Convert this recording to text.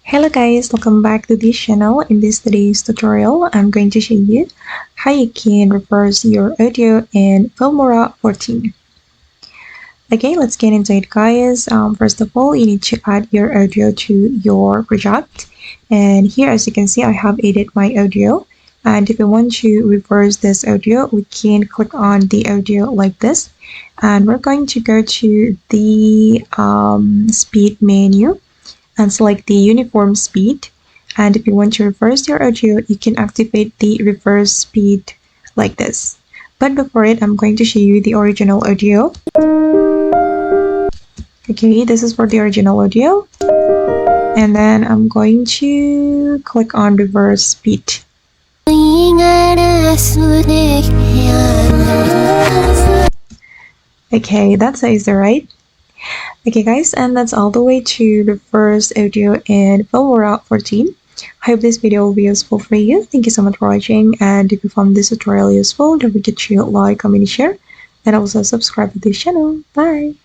Hello guys, welcome back to this channel. In today's tutorial, I'm going to show you how you can reverse your audio in Filmora 14. Okay, let's get into it guys. First of all, you need to add your audio to your project. And here as you can see, I have edited my audio. And if we want to reverse this audio, we can click on the audio like this. And we're going to go to the speed menu and select the uniform speed. And if you want to reverse your audio, you can activate the reverse speed like this. But before it, I'm going to show you the original audio. Okay, this is for the original audio. And then I'm going to click on reverse speed. Okay, that's easy, right? Okay guys, and that's all the way to reverse audio in Filmora 14. I hope this video will be useful for you. Thank you so much for watching, and if you found this tutorial useful, don't forget to like, comment, and share, and also subscribe to this channel. Bye!